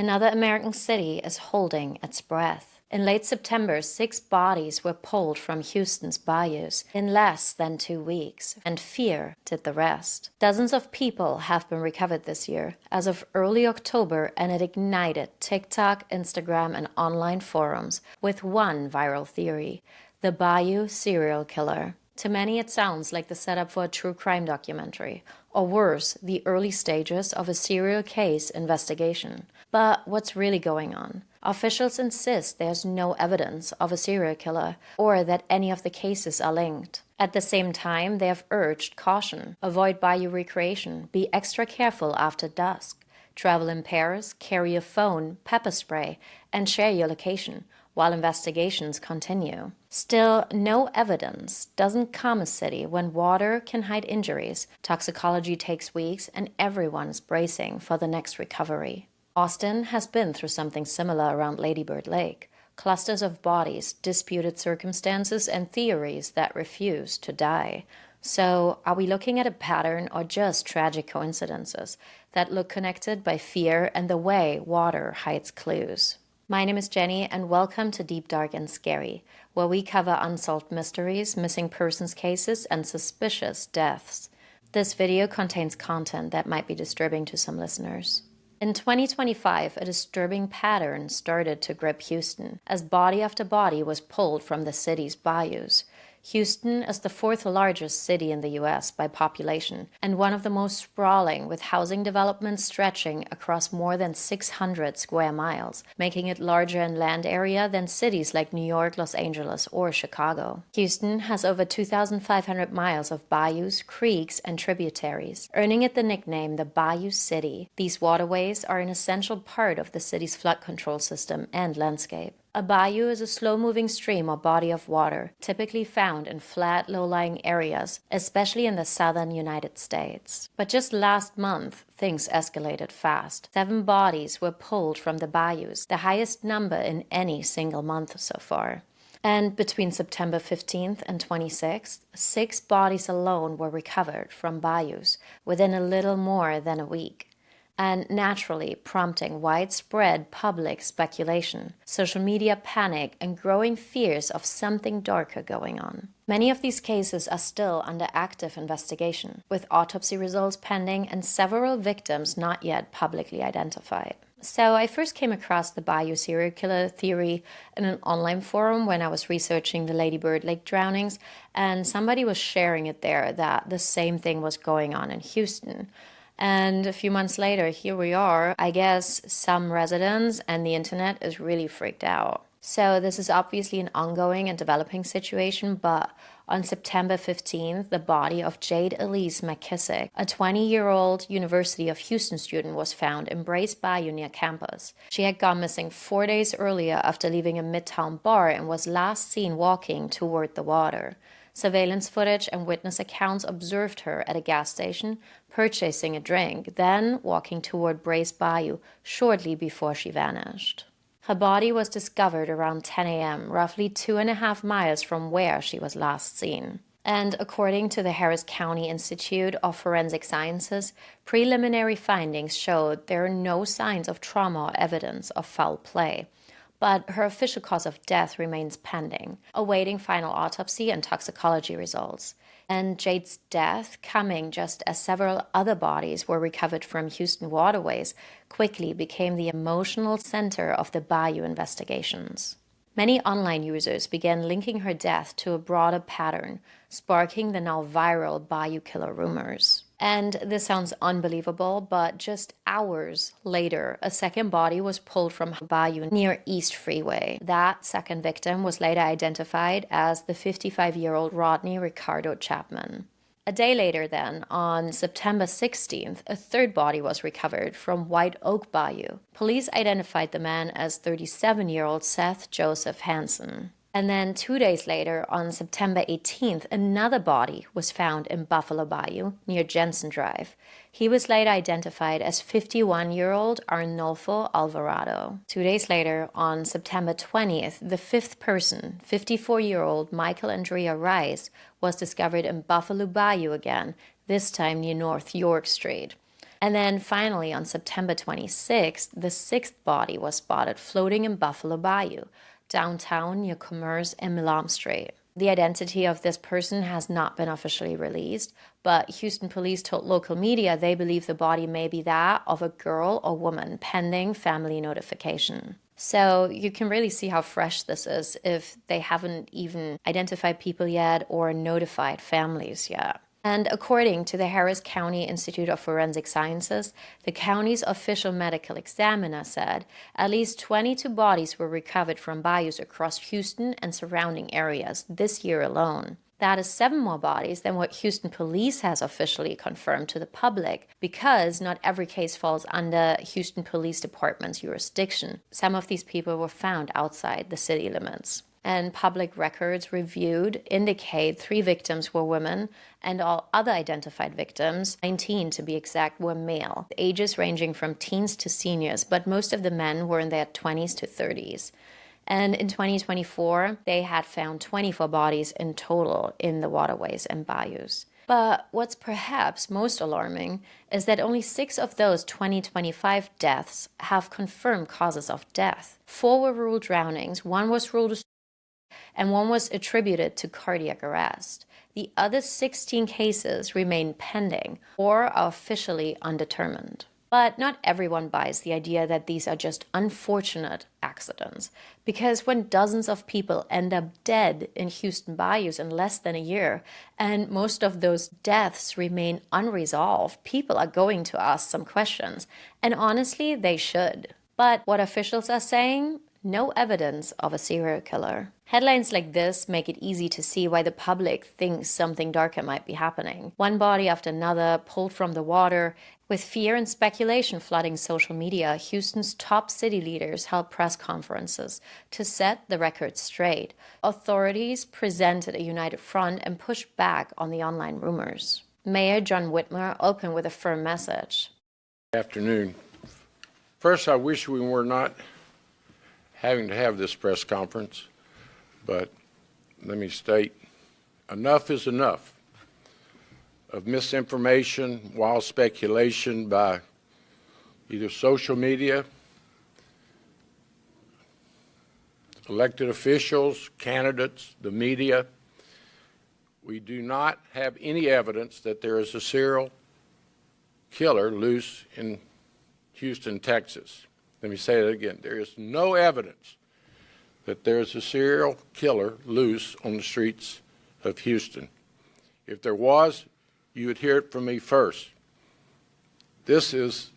another American city is holding its breath. In late September, 6 bodies were pulled from Houston's bayous in less than 2 weeks, and fear did the rest. Dozens of people have been recovered this year as of early October, and it ignited TikTok, Instagram, and online forums with one viral theory: the Bayou serial killer. To many, it sounds like the setup for a true crime documentary, or worse, the early stages of a serial case investigation. But what's really going on? Officials insist there's no evidence of a serial killer or that any of the cases are linked. At the same time, they have urged caution: avoid bayou recreation, be extra careful after dusk, travel in pairs, carry a phone, pepper spray, and share your location while investigations continue. Still, no evidence doesn't calm a city when water can hide injuries, toxicology takes weeks, and everyone's bracing for the next recovery. Austin has been through something similar around Lady Bird Lake: clusters of bodies, disputed circumstances, and theories that refuse to die. So, are we looking at a pattern or just tragic coincidences that look connected by fear and the way water hides clues? My name is Jenny, and welcome to Deep, Dark, and Scary, where we cover unsolved mysteries, missing persons cases, and suspicious deaths. This video contains content that might be disturbing to some listeners. In 2025, a disturbing pattern started to grip Houston, as body after body was pulled from the city's bayous. Houston is the 4th largest city in the U.S. by population, and one of the most sprawling, with housing developments stretching across more than 600 square miles, making it larger in land area than cities like New York, Los Angeles, or Chicago. Houston has over 2,500 miles of bayous, creeks, and tributaries, earning it the nickname the Bayou City. These waterways are an essential part of the city's flood control system and landscape. A bayou is a slow-moving stream or body of water, typically found in flat, low-lying areas, especially in the southern United States. But just last month, things escalated fast. 7 bodies were pulled from the bayous, the highest number in any single month so far. And between September 15th and 26th, 6 bodies alone were recovered from bayous within a little more than a week, and naturally prompting widespread public speculation, social media panic, and growing fears of something darker going on. Many of these cases are still under active investigation, with autopsy results pending and several victims not yet publicly identified. So I first came across the Bayou serial killer theory in an online forum when I was researching the Lady Bird Lake drownings, and somebody was sharing it there that the same thing was going on in Houston. And a few months later, here we are. I guess some residents and the internet is really freaked out. So this is obviously an ongoing and developing situation, but on September 15th, the body of Jade McKissic, a 20-year-old University of Houston student, was found in Brays Bayou near campus. She had gone missing 4 days earlier after leaving a midtown bar and was last seen walking toward the water. Surveillance footage and witness accounts observed her at a gas station, purchasing a drink, then walking toward Brays Bayou shortly before she vanished. Her body was discovered around 10 a.m., roughly 2.5 miles from where she was last seen. And according to the Harris County Institute of Forensic Sciences, preliminary findings showed there are no signs of trauma or evidence of foul play. But her official cause of death remains pending, awaiting final autopsy and toxicology results. And Jade's death, coming just as several other bodies were recovered from Houston waterways, quickly became the emotional center of the Bayou investigations. Many online users began linking her death to a broader pattern, sparking the now viral Bayou killer rumors. And this sounds unbelievable, but just hours later, a second body was pulled from Bayou near East Freeway. That second victim was later identified as the 55-year-old Rodney Ricardo Chapman. A day later then, on September 16th, a third body was recovered from White Oak Bayou. Police identified the man as 37-year-old Seth Joseph Hansen. And then 2 days later, on September 18th, another body was found in Buffalo Bayou near Jensen Drive. He was later identified as 51-year-old Arnolfo Alvarado. 2 days later, on September 20th, the fifth person, 54-year-old Michael Andrea Rice, was discovered in Buffalo Bayou again, this time near North York Street. And then finally, on September 26th, the sixth body was spotted floating in Buffalo Bayou, downtown near Commerce and Milam Street. The identity of this person has not been officially released, but Houston police told local media they believe the body may be that of a girl or woman pending family notification. So you can really see how fresh this is if they haven't even identified people yet or notified families yet. And according to the Harris County Institute of Forensic Sciences, the county's official medical examiner said at least 22 bodies were recovered from bayous across Houston and surrounding areas this year alone. That is 7 more bodies than what Houston police has officially confirmed to the public, because not every case falls under Houston Police Department's jurisdiction. Some of these people were found outside the city limits. And public records reviewed indicate 3 victims were women, and all other identified victims, 19 to be exact, were male, ages ranging from teens to seniors, but most of the men were in their 20s to 30s. And in 2024, they had found 24 bodies in total in the waterways and bayous. But what's perhaps most alarming is that only 6 of those 2025 deaths have confirmed causes of death. 4 were ruled drownings, 1 was ruled and 1 was attributed to cardiac arrest. The other 16 cases remain pending or are officially undetermined. But not everyone buys the idea that these are just unfortunate accidents, because when dozens of people end up dead in Houston bayous in less than a year, and most of those deaths remain unresolved, people are going to ask some questions, and honestly, they should. But what officials are saying? No evidence of a serial killer. Headlines like this make it easy to see why the public thinks something darker might be happening. One body after another pulled from the water. With fear and speculation flooding social media, Houston's top city leaders held press conferences to set the record straight. Authorities presented a united front and pushed back on the online rumors. Mayor John Whitmer opened with a firm message. Good afternoon. First, I wish we were not having to have this press conference, but let me state, enough is enough of misinformation, wild speculation by either social media, elected officials, candidates, the media. We do not have any evidence that there is a serial killer loose in Houston, Texas. Let me say that again. There is no evidence that there is a serial killer loose on the streets of Houston. If there was, you would hear it from me first. This is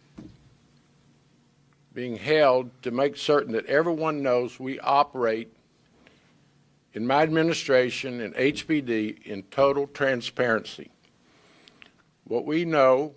being held to make certain that everyone knows we operate in my administration and HPD in total transparency. What we know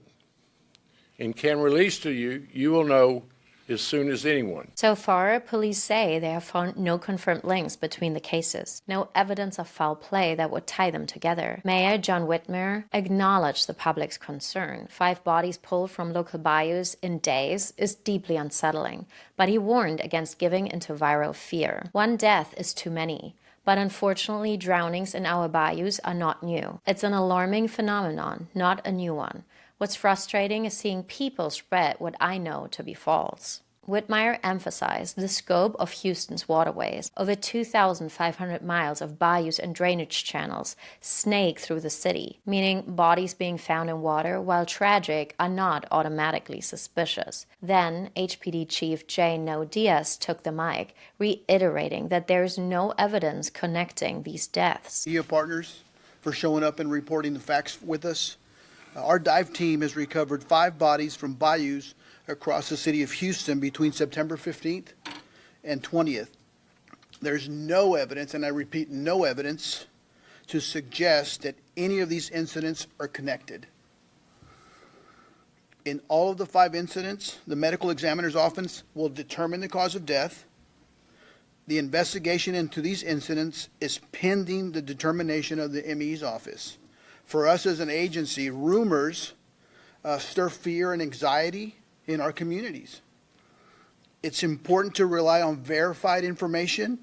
and can release to you, you will know as soon as anyone. So far, police say they have found no confirmed links between the cases, no evidence of foul play that would tie them together. Mayor John Whitmer acknowledged the public's concern. 5 bodies pulled from local bayous in days is deeply unsettling, but he warned against giving into viral fear. 1 death is too many. But unfortunately, drownings in our bayous are not new. It's an alarming phenomenon, not a new one. What's frustrating is seeing people spread what I know to be false. Whitmire emphasized the scope of Houston's waterways. Over 2,500 miles of bayous and drainage channels snake through the city, meaning bodies being found in water, while tragic, are not automatically suspicious. Then, HPD Chief Jade Diaz took the mic, reiterating that there is no evidence connecting these deaths. Media partners for showing up and reporting the facts with us. Our dive team has recovered 5 bodies from bayous across the city of Houston between September 15th and 20th. There's no evidence, and I repeat, no evidence, to suggest that any of these incidents are connected. In all of the 5 incidents, the medical examiner's office will determine the cause of death. The investigation into these incidents is pending the determination of the ME's office. For us as an agency, rumors stir fear and anxiety in our communities. It's important to rely on verified information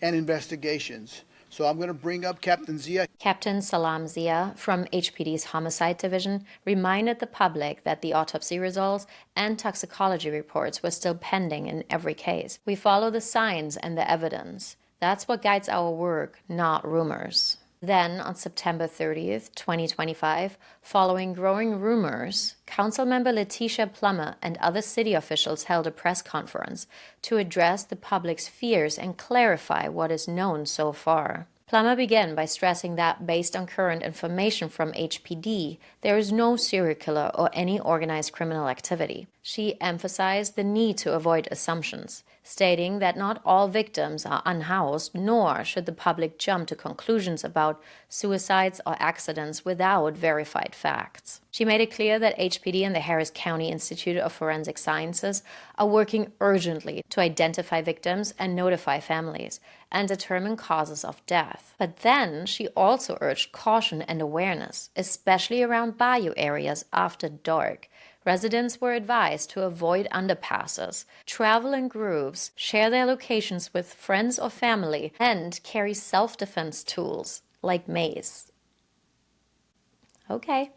and investigations. So I'm going to bring up Captain Zia. Captain Salam Zia from HPD's Homicide Division reminded the public that the autopsy results and toxicology reports were still pending in every case. We follow the science and the evidence. That's what guides our work, not rumors. Then, on September 30th, 2025, following growing rumors, Councilmember Letitia Plummer and other city officials held a press conference to address the public's fears and clarify what is known so far. Plummer began by stressing that, based on current information from HPD, there is no serial killer or any organized criminal activity. She emphasized the need to avoid assumptions, stating that not all victims are unhoused, nor should the public jump to conclusions about suicides or accidents without verified facts. She made it clear that HPD and the Harris County Institute of Forensic Sciences are working urgently to identify victims and notify families and determine causes of death. But then she also urged caution and awareness, especially around bayou areas after dark. Residents were advised to avoid underpasses, travel in groups, share their locations with friends or family, and carry self-defense tools like mace. Okay.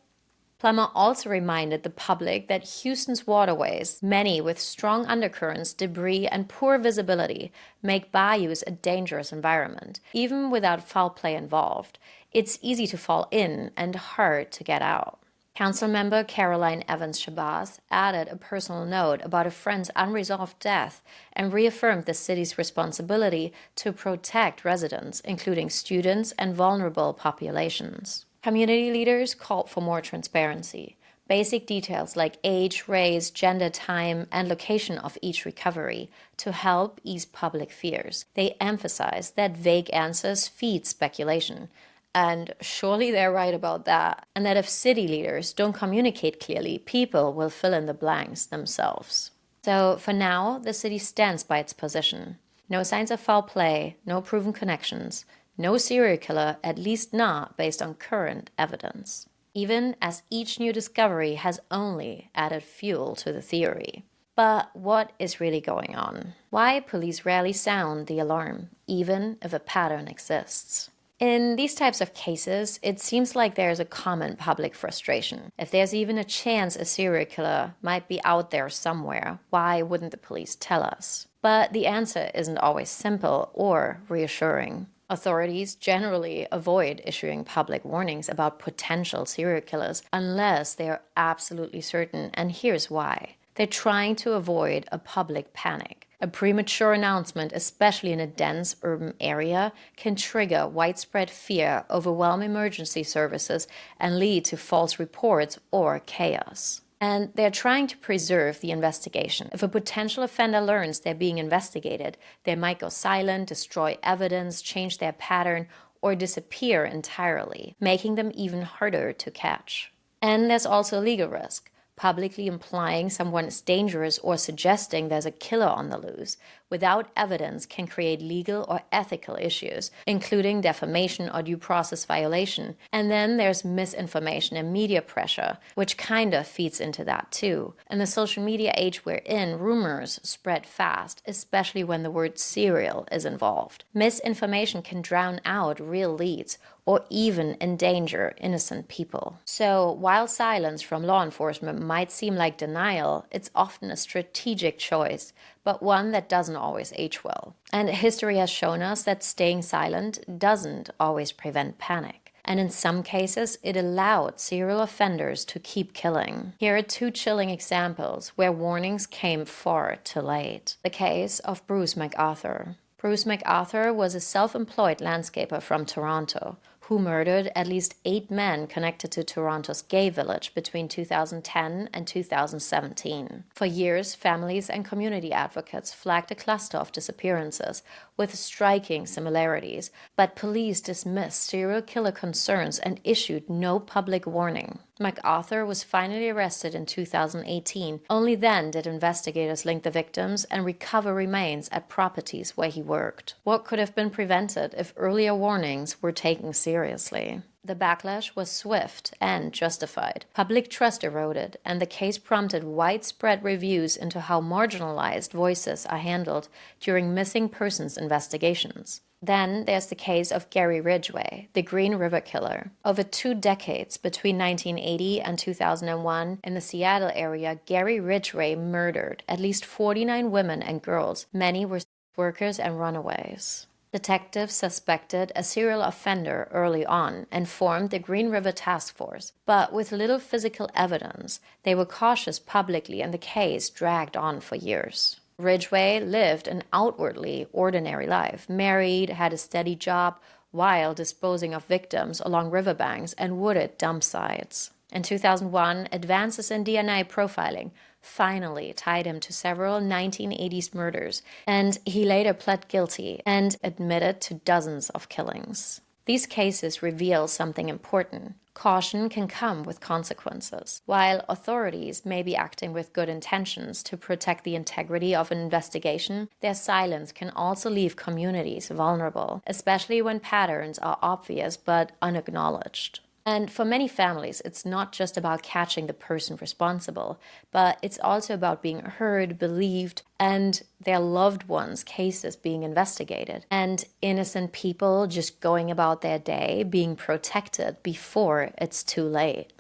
Plummer also reminded the public that Houston's waterways, many with strong undercurrents, debris, and poor visibility, make bayous a dangerous environment. Even without foul play involved, it's easy to fall in and hard to get out. Councilmember Caroline Evans-Shabazz added a personal note about a friend's unresolved death and reaffirmed the city's responsibility to protect residents, including students and vulnerable populations. Community leaders called for more transparency. Basic details like age, race, gender, time, and location of each recovery to help ease public fears. They emphasized that vague answers feed speculation. And surely they're right about that. And that if city leaders don't communicate clearly, people will fill in the blanks themselves. So for now, the city stands by its position. No signs of foul play, no proven connections, no serial killer, at least not based on current evidence. Even as each new discovery has only added fuel to the theory. But what is really going on? Why police rarely sound the alarm, even if a pattern exists? In these types of cases, it seems like there's a common public frustration. If there's even a chance a serial killer might be out there somewhere, why wouldn't the police tell us? But the answer isn't always simple or reassuring. Authorities generally avoid issuing public warnings about potential serial killers unless they are absolutely certain, and here's why. They're trying to avoid a public panic. A premature announcement, especially in a dense urban area, can trigger widespread fear, overwhelm emergency services, and lead to false reports or chaos. And they're trying to preserve the investigation. If a potential offender learns they're being investigated, they might go silent, destroy evidence, change their pattern, or disappear entirely, making them even harder to catch. And there's also legal risk. Publicly implying someone is dangerous or suggesting there's a killer on the loose without evidence can create legal or ethical issues, including defamation or due process violation. And then there's misinformation and media pressure, which kind of feeds into that too. In the social media age we're in, rumors spread fast, especially when the word serial is involved. Misinformation can drown out real leads or even endanger innocent people. So while silence from law enforcement might seem like denial, it's often a strategic choice, but one that doesn't always age well. And history has shown us that staying silent doesn't always prevent panic. And in some cases, it allowed serial offenders to keep killing. Here are two chilling examples where warnings came far too late. The case of Bruce McArthur. Bruce McArthur was a self-employed landscaper from Toronto who murdered at least 8 men connected to Toronto's gay village between 2010 and 2017. For years, families and community advocates flagged a cluster of disappearances with striking similarities, but police dismissed serial killer concerns and issued no public warning. McArthur was finally arrested in 2018. Only then did investigators link the victims and recover remains at properties where he worked. What could have been prevented if earlier warnings were taken seriously? The backlash was swift and justified. Public trust eroded, and the case prompted widespread reviews into how marginalized voices are handled during missing persons investigations. Then there's the case of Gary Ridgway, the GreenRiver killer. Over 2 decades, between 1980 and 2001, in the Seattle area, Gary Ridgway murdered at least 49 women and girls. Many were workers and runaways. Detectives suspected a serial offender early on and formed the GreenRiver Task Force. But with little physical evidence, they were cautious publicly and the case dragged on for years. Ridgway lived an outwardly ordinary life, married, had a steady job, while disposing of victims along riverbanks and wooded dump sites. In 2001, advances in DNA profiling finally tied him to several 1980s murders, and he later pled guilty and admitted to dozens of killings. These cases reveal something important. Caution can come with consequences. While authorities may be acting with good intentions to protect the integrity of an investigation, their silence can also leave communities vulnerable, especially when patterns are obvious but unacknowledged. And for many families, it's not just about catching the person responsible, but it's also about being heard, believed, and their loved ones' cases being investigated, and innocent people just going about their day being protected before it's too late.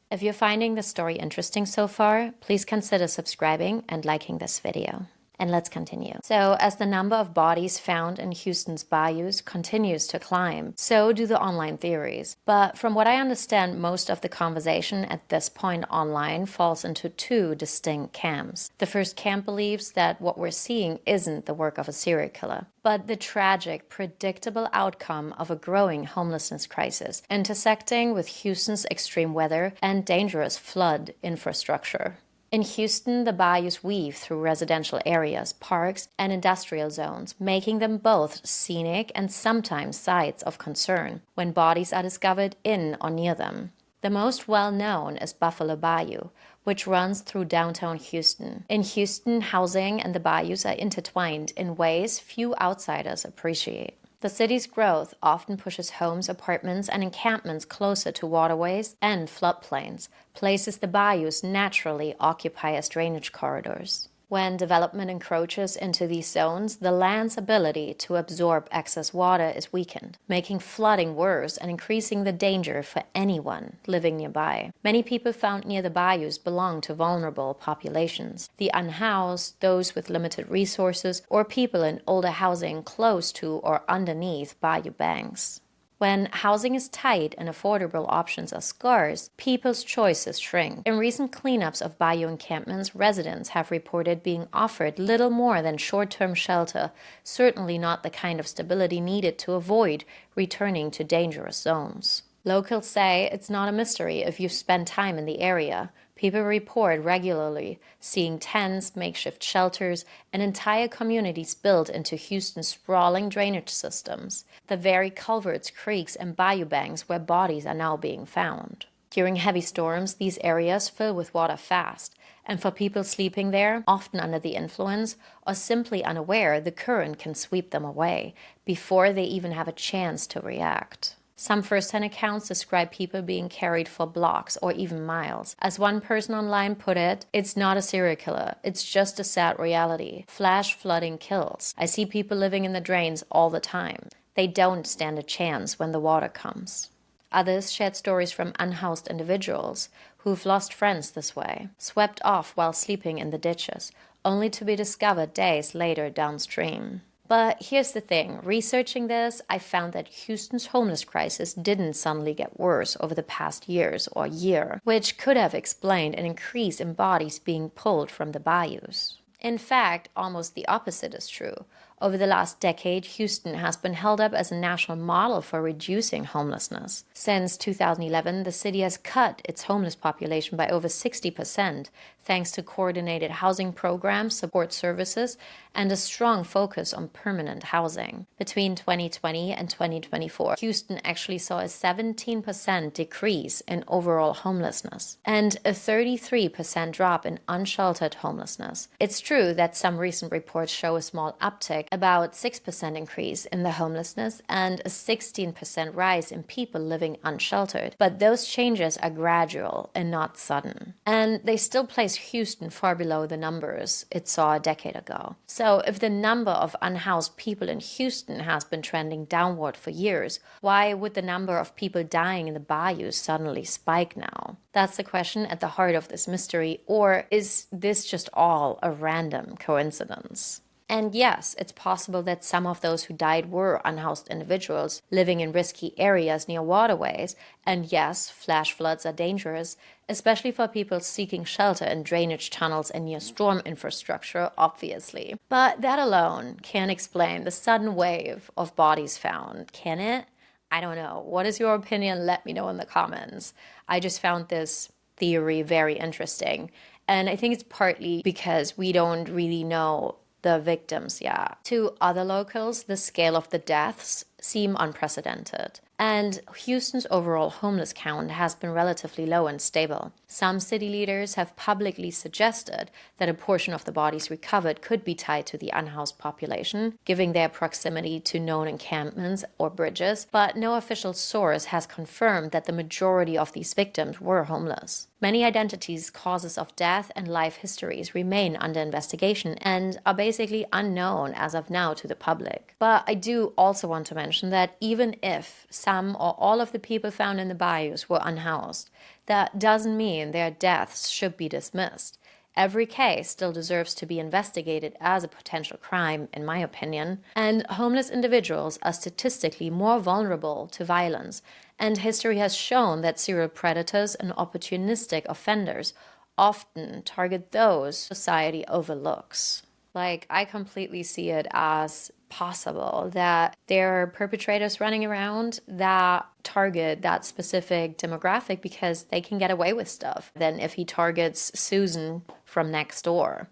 If you're finding the story interesting so far, please consider subscribing and liking this video. And let's continue. So, as the number of bodies found in Houston's bayous continues to climb, so do the online theories. But from what I understand, most of the conversation at this point online falls into 2 distinct camps. The first camp believes that what we're seeing isn't the work of a serial killer, but the tragic, predictable outcome of a growing homelessness crisis, intersecting with Houston's extreme weather and dangerous flood infrastructure. In Houston, the bayous weave through residential areas, parks, and industrial zones, making them both scenic and sometimes sites of concern when bodies are discovered in or near them. The most well-known is Buffalo Bayou, which runs through downtown Houston. In Houston, housing and the bayous are intertwined in ways few outsiders appreciate. The city's growth often pushes homes, apartments, and encampments closer to waterways and floodplains, places the bayous naturally occupy as drainage corridors. When development encroaches into these zones, the land's ability to absorb excess water is weakened, making flooding worse and increasing the danger for anyone living nearby. Many people found near the bayous belong to vulnerable populations: the unhoused, those with limited resources, or people in older housing close to or underneath bayou banks. When housing is tight and affordable options are scarce, people's choices shrink. In recent cleanups of bayou encampments, residents have reported being offered little more than short-term shelter, certainly not the kind of stability needed to avoid returning to dangerous zones. Locals say it's not a mystery if you've spent time in the area. People report regularly seeing tents, makeshift shelters, and entire communities built into Houston's sprawling drainage systems, the very culverts, creeks, and bayou banks where bodies are now being found. During heavy storms, these areas fill with water fast, and for people sleeping there, often under the influence or simply unaware, the current can sweep them away before they even have a chance to react. Some first-hand accounts describe people being carried for blocks or even miles. As one person online put it, "It's not a serial killer, it's just a sad reality. Flash flooding kills. I see people living in the drains all the time. They don't stand a chance when the water comes." Others shared stories from unhoused individuals who've lost friends this way, swept off while sleeping in the ditches, only to be discovered days later downstream. But here's the thing, researching this, I found that Houston's homeless crisis didn't suddenly get worse over the past years or year, which could have explained an increase in bodies being pulled from the bayous. In fact, almost the opposite is true. Over the last decade, Houston has been held up as a national model for reducing homelessness. Since 2011, the city has cut its homeless population by over 60%, thanks to coordinated housing programs, support services, and a strong focus on permanent housing. Between 2020 and 2024, Houston actually saw a 17% decrease in overall homelessness and a 33% drop in unsheltered homelessness. It's true that some recent reports show a small uptick, about 6% increase in the homelessness and a 16% rise in people living unsheltered, but those changes are gradual and not sudden. And they still place Houston far below the numbers it saw a decade ago. So if the number of unhoused people in Houston has been trending downward for years, why would the number of people dying in the bayous suddenly spike now? That's the question at the heart of this mystery, or is this just all a random coincidence? And yes, it's possible that some of those who died were unhoused individuals living in risky areas near waterways. And yes, flash floods are dangerous, especially for people seeking shelter in drainage tunnels and near storm infrastructure, obviously. But that alone can't explain the sudden wave of bodies found, can it? I don't know. What is your opinion? Let me know in the comments. I just found this theory very interesting. And I think it's partly because we don't really know the victims yet. To other locals, the scale of the deaths seem unprecedented. And Houston's overall homeless count has been relatively low and stable. Some city leaders have publicly suggested that a portion of the bodies recovered could be tied to the unhoused population, given their proximity to known encampments or bridges, but no official source has confirmed that the majority of these victims were homeless. Many identities, causes of death, and life histories remain under investigation and are basically unknown as of now to the public. But I do also want to mention that even if some or all of the people found in the bayous were unhoused, that doesn't mean their deaths should be dismissed. Every case still deserves to be investigated as a potential crime, in my opinion, and homeless individuals are statistically more vulnerable to violence, and history has shown that serial predators and opportunistic offenders often target those society overlooks. Like, I completely see it as possible that there are perpetrators running around that target that specific demographic because they can get away with stuff than if he targets Susan from next door.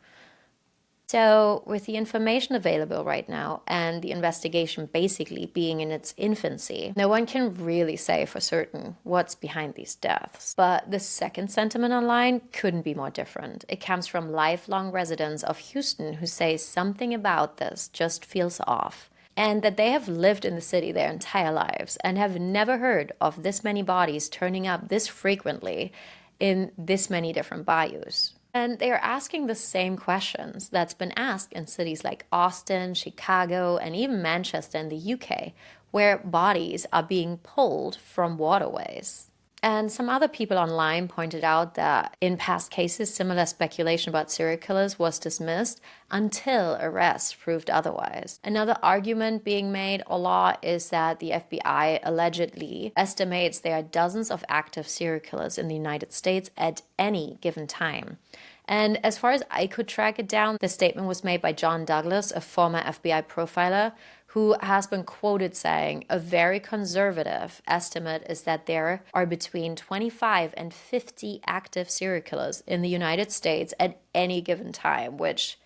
So, with the information available right now and the investigation basically being in its infancy, no one can really say for certain what's behind these deaths. But the second sentiment online couldn't be more different. It comes from lifelong residents of Houston who say something about this just feels off, and that they have lived in the city their entire lives and have never heard of this many bodies turning up this frequently in this many different bayous. And they are asking the same questions that's been asked in cities like Austin, Chicago, and even Manchester in the UK, where bodies are being pulled from waterways. And some other people online pointed out that in past cases, similar speculation about serial killers was dismissed until arrests proved otherwise. Another argument being made a lot is that the FBI allegedly estimates there are dozens of active serial killers in the United States at any given time. And as far as I could track it down, the statement was made by John Douglas, a former FBI profiler, who has been quoted saying a very conservative estimate is that there are between 25 and 50 active serial killers in the United States at any given time, which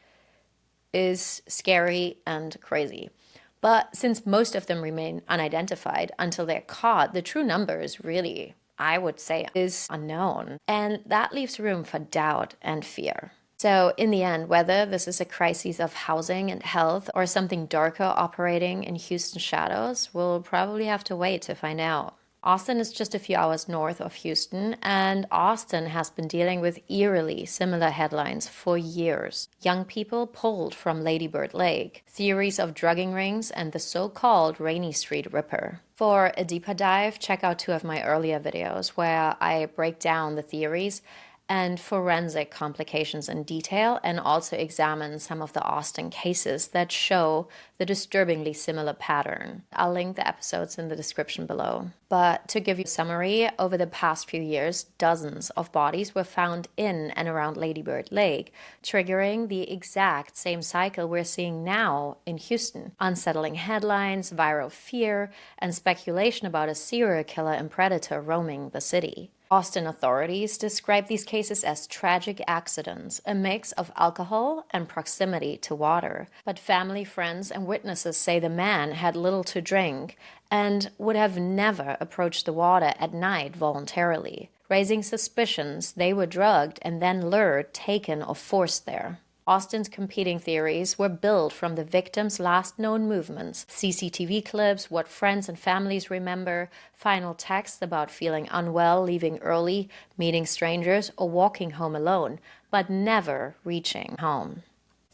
is scary and crazy. But since most of them remain unidentified until they're caught, the true number is really, I would say, is unknown. And that leaves room for doubt and fear. So in the end, whether this is a crisis of housing and health or something darker operating in Houston's shadows, we'll probably have to wait to find out. Austin is just a few hours north of Houston, and Austin has been dealing with eerily similar headlines for years. Young people pulled from Lady Bird Lake, theories of drugging rings, and the so-called Rainy Street Ripper. For a deeper dive, check out 2 of my earlier videos where I break down the theories and forensic complications in detail, and also examine some of the Austin cases that show the disturbingly similar pattern. I'll link the episodes in the description below. But to give you a summary, over the past few years, dozens of bodies were found in and around Lady Bird Lake, triggering the exact same cycle we're seeing now in Houston. Unsettling headlines, viral fear, and speculation about a serial killer and predator roaming the city. Austin authorities describe these cases as tragic accidents, a mix of alcohol and proximity to water. But family, friends, and witnesses say the man had little to drink and would have never approached the water at night voluntarily, raising suspicions they were drugged and then lured, taken, or forced there. Austin's competing theories were built from the victims' last known movements, CCTV clips, what friends and families remember, final texts about feeling unwell, leaving early, meeting strangers, or walking home alone, but never reaching home.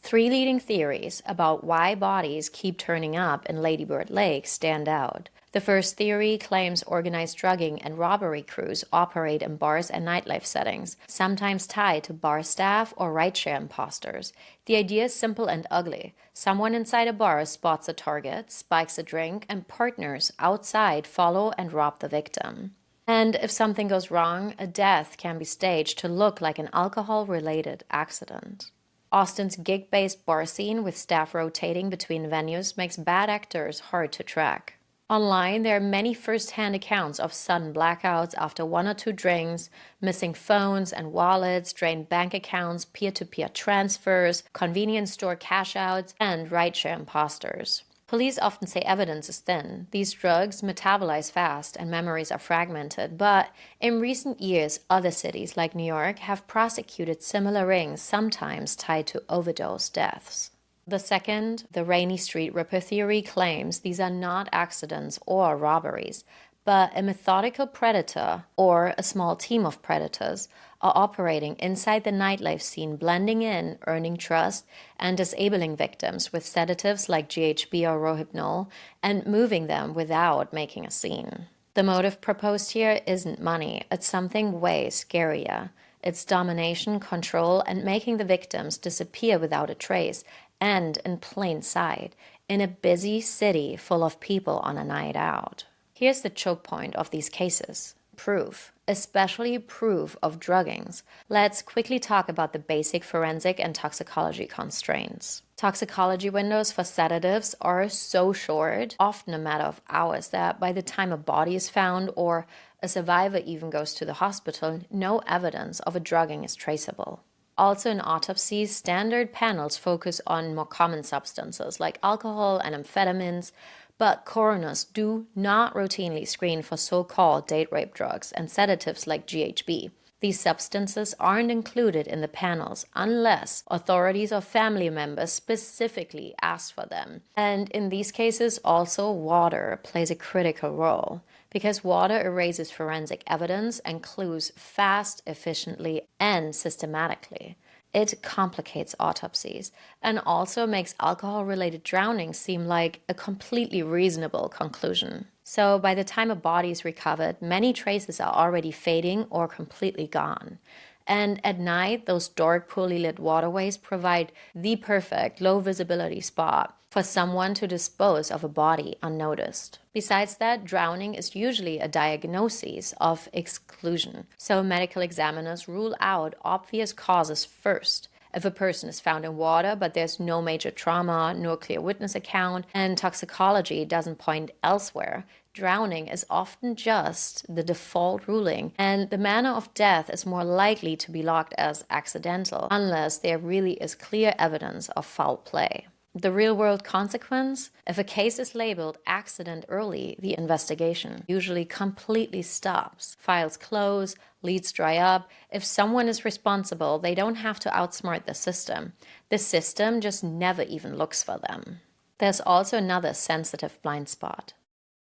3 leading theories about why bodies keep turning up in Lady Bird Lake stand out. The first theory claims organized drugging and robbery crews operate in bars and nightlife settings, sometimes tied to bar staff or rideshare imposters. The idea is simple and ugly. Someone inside a bar spots a target, spikes a drink, and partners outside follow and rob the victim. And if something goes wrong, a death can be staged to look like an alcohol-related accident. Austin's gig-based bar scene with staff rotating between venues makes bad actors hard to track. Online, there are many first-hand accounts of sudden blackouts after 1 or 2 drinks, missing phones and wallets, drained bank accounts, peer-to-peer transfers, convenience store cash-outs, and rideshare imposters. Police often say evidence is thin. These drugs metabolize fast and memories are fragmented, but in recent years, other cities like New York have prosecuted similar rings, sometimes tied to overdose deaths. The second, the Rainy Street Ripper theory, claims these are not accidents or robberies, but a methodical predator or a small team of predators are operating inside the nightlife scene, blending in, earning trust, and disabling victims with sedatives like GHB or Rohypnol, and moving them without making a scene. The motive proposed here isn't money, it's something way scarier. It's domination, control, and making the victims disappear without a trace, and in plain sight, in a busy city full of people on a night out. Here's the choke point of these cases: proof, especially proof of druggings. Let's quickly talk about the basic forensic and toxicology constraints. Toxicology windows for sedatives are so short, often a matter of hours, that by the time a body is found or a survivor even goes to the hospital, no evidence of a drugging is traceable. Also, in autopsies, standard panels focus on more common substances like alcohol and amphetamines, but coroners do not routinely screen for so-called date rape drugs and sedatives like GHB. These substances aren't included in the panels unless authorities or family members specifically ask for them. And in these cases, also water plays a critical role, because water erases forensic evidence and clues fast, efficiently, and systematically. It complicates autopsies and also makes alcohol-related drowning seem like a completely reasonable conclusion. So by the time a body is recovered, many traces are already fading or completely gone. And at night, those dark, poorly lit waterways provide the perfect low-visibility spot for someone to dispose of a body unnoticed. Besides that, drowning is usually a diagnosis of exclusion, so medical examiners rule out obvious causes first. If a person is found in water, but there's no major trauma, no clear witness account, and toxicology doesn't point elsewhere, drowning is often just the default ruling, and the manner of death is more likely to be logged as accidental, unless there really is clear evidence of foul play. The real-world consequence? If a case is labeled accident early, the investigation usually completely stops. Files close, leads dry up. If someone is responsible, they don't have to outsmart the system. The system just never even looks for them. There's also another sensitive blind spot.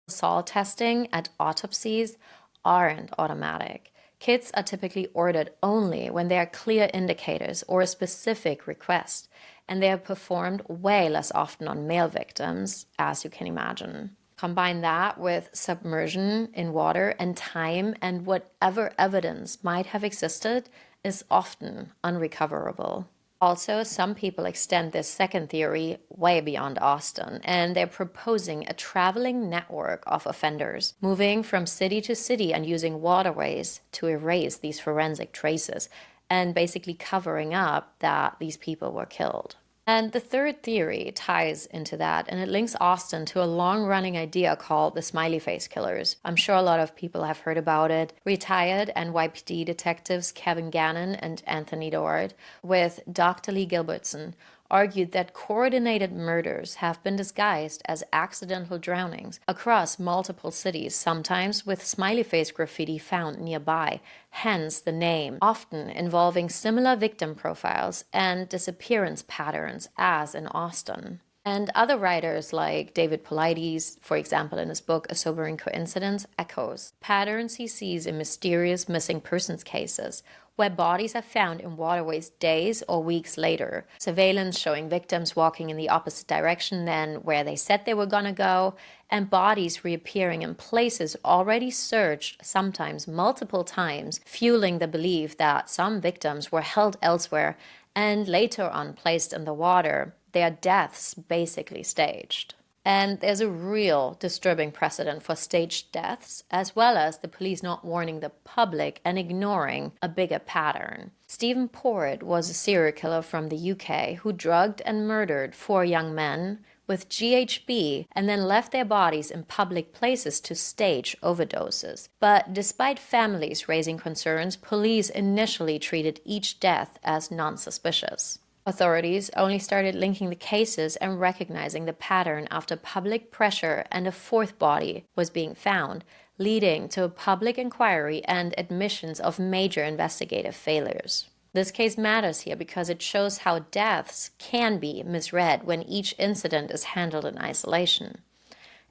Salt testing at autopsies aren't automatic. Kits are typically ordered only when there are clear indicators or a specific request, and they are performed way less often on male victims, as you can imagine. Combine that with submersion in water and time, and whatever evidence might have existed is often unrecoverable. Also, some people extend this second theory way beyond Austin, and they're proposing a traveling network of offenders, moving from city to city and using waterways to erase these forensic traces, and basically covering up that these people were killed. And the third theory ties into that, and it links Austin to a long-running idea called the smiley face killers. I'm sure a lot of people have heard about it. Retired NYPD detectives Kevin Gannon and Anthony Doard, with Dr. Lee Gilbertson, argued that coordinated murders have been disguised as accidental drownings across multiple cities, sometimes with smiley face graffiti found nearby, hence the name, often involving similar victim profiles and disappearance patterns as in Austin. And other writers like David Paulides, for example, in his book A Sobering Coincidence, echoes patterns he sees in mysterious missing persons cases, where bodies are found in waterways days or weeks later, surveillance showing victims walking in the opposite direction than where they said they were gonna go, and bodies reappearing in places already searched, sometimes multiple times, fueling the belief that some victims were held elsewhere and later on placed in the water, their deaths basically staged. And there's a real disturbing precedent for staged deaths, as well as the police not warning the public and ignoring a bigger pattern. Stephen Porritt was a serial killer from the UK who drugged and murdered 4 young men with GHB and then left their bodies in public places to stage overdoses. But despite families raising concerns, police initially treated each death as non-suspicious. Authorities only started linking the cases and recognizing the pattern after public pressure and a 4th body was being found, leading to a public inquiry and admissions of major investigative failures. This case matters here because it shows how deaths can be misread when each incident is handled in isolation.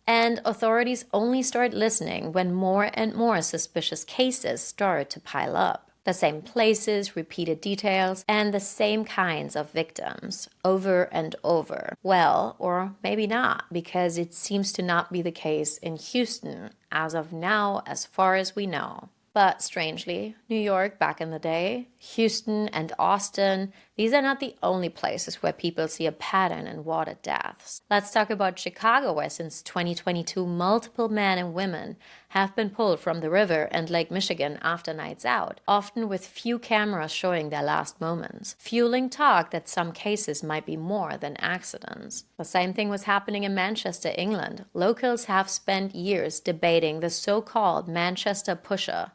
And authorities only started listening when more and more suspicious cases started to pile up. The same places, repeated details, and the same kinds of victims over and over. Well, or maybe not, because it seems to not be the case in Houston as of now, as far as we know. But strangely, New York back in the day, Houston and Austin, these are not the only places where people see a pattern in water deaths. Let's talk about Chicago, where since 2022, multiple men and women have been pulled from the river and Lake Michigan after nights out, often with few cameras showing their last moments, fueling talk that some cases might be more than accidents. The same thing was happening in Manchester, England. Locals have spent years debating the so-called Manchester Pusher,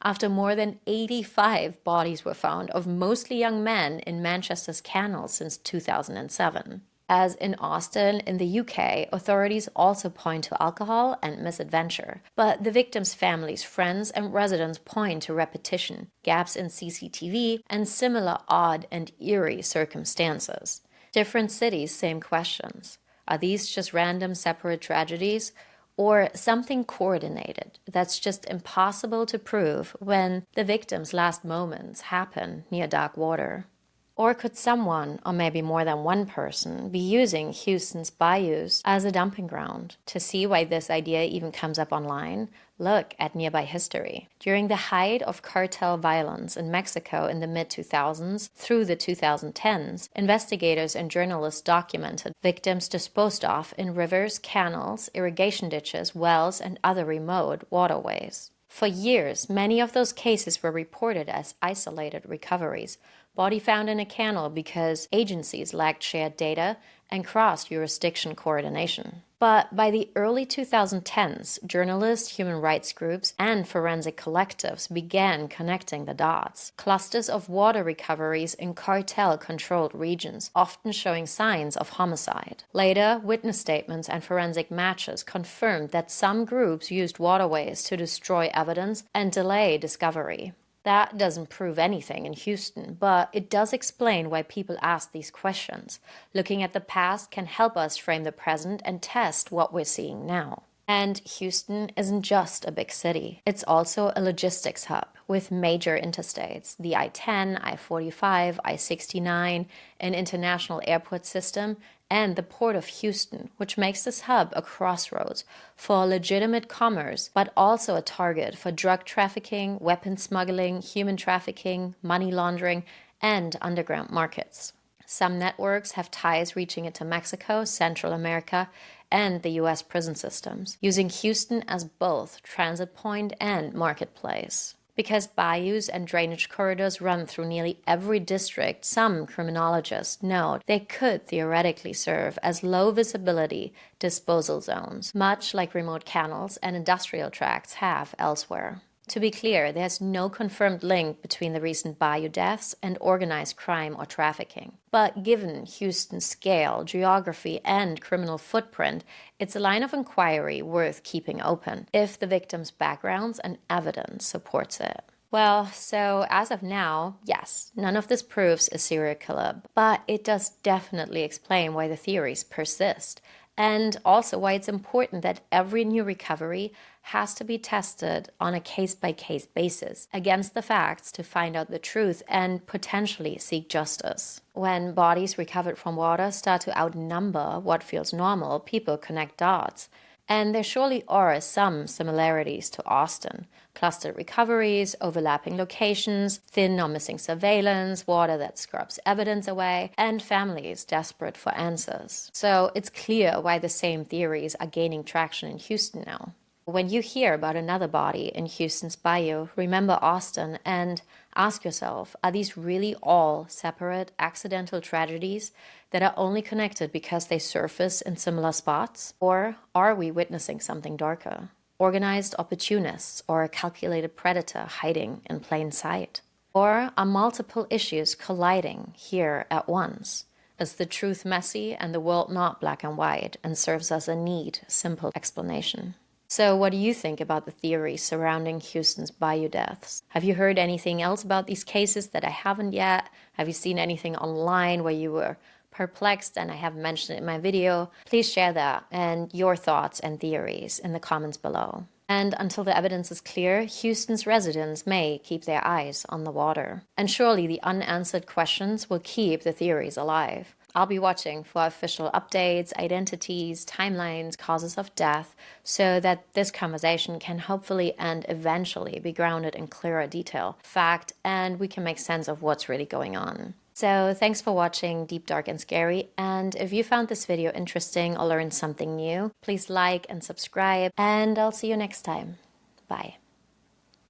after more than 85 bodies were found of mostly young men in Manchester's canals since 2007. As in Austin, in the UK, authorities also point to alcohol and misadventure. But the victims' families, friends, and residents point to repetition, gaps in CCTV, and similar odd and eerie circumstances. Different cities, same questions. Are these just random separate tragedies? Or something coordinated that's just impossible to prove when the victim's last moments happen near dark water? Or could someone, or maybe more than one person, be using Houston's bayous as a dumping ground? To see why this idea even comes up online, look at nearby history. During the height of cartel violence in Mexico in the mid-2000s through the 2010s, investigators and journalists documented victims disposed of in rivers, canals, irrigation ditches, wells, and other remote waterways. For years, many of those cases were reported as isolated recoveries, body found in a canal because agencies lacked shared data and cross-jurisdiction coordination. But by the early 2010s, journalists, human rights groups, and forensic collectives began connecting the dots. Clusters of water recoveries in cartel-controlled regions, often showing signs of homicide. Later, witness statements and forensic matches confirmed that some groups used waterways to destroy evidence and delay discovery. That doesn't prove anything in Houston, but it does explain why people ask these questions. Looking at the past can help us frame the present and test what we're seeing now. And Houston isn't just a big city. It's also a logistics hub with major interstates, the I-10, I-45, I-69, an international airport system, and the Port of Houston, which makes this hub a crossroads for legitimate commerce, but also a target for drug trafficking, weapons smuggling, human trafficking, money laundering, and underground markets. Some networks have ties reaching into Mexico, Central America, and the U.S. prison systems, using Houston as both transit point and marketplace. Because bayous and drainage corridors run through nearly every district, some criminologists note they could theoretically serve as low-visibility disposal zones, much like remote canals and industrial tracts have elsewhere. To be clear, there's no confirmed link between the recent Bayou deaths and organized crime or trafficking. But given Houston's scale, geography, and criminal footprint, it's a line of inquiry worth keeping open if the victims' backgrounds and evidence supports it. Well, so as of now, yes, none of this proves a serial killer, but it does definitely explain why the theories persist. And also why it's important that every new recovery has to be tested on a case-by-case basis against the facts to find out the truth and potentially seek justice. When bodies recovered from water start to outnumber what feels normal, people connect dots. And there surely are some similarities to Austin. Clustered recoveries, overlapping locations, thin or missing surveillance, water that scrubs evidence away, and families desperate for answers. So it's clear why the same theories are gaining traction in Houston now. When you hear about another body in Houston's Bayou, remember Austin and ask yourself, are these really all separate accidental tragedies that are only connected because they surface in similar spots? Or are we witnessing something darker? Organized opportunists or a calculated predator hiding in plain sight? Or are multiple issues colliding here at once? Is the truth messy and the world not black and white and serves as a neat, simple explanation? So what do you think about the theories surrounding Houston's Bayou deaths? Have you heard anything else about these cases that I haven't yet? Have you seen anything online where you were perplexed and I haven't mentioned it in my video? Please share that and your thoughts and theories in the comments below. And until the evidence is clear, Houston's residents may keep their eyes on the water. And surely the unanswered questions will keep the theories alive. I'll be watching for official updates, identities, timelines, causes of death, so that this conversation can hopefully and eventually be grounded in clearer detail, fact, and we can make sense of what's really going on. So thanks for watching Deep, Dark, and Scary, and if you found this video interesting or learned something new, please like and subscribe, and I'll see you next time. Bye.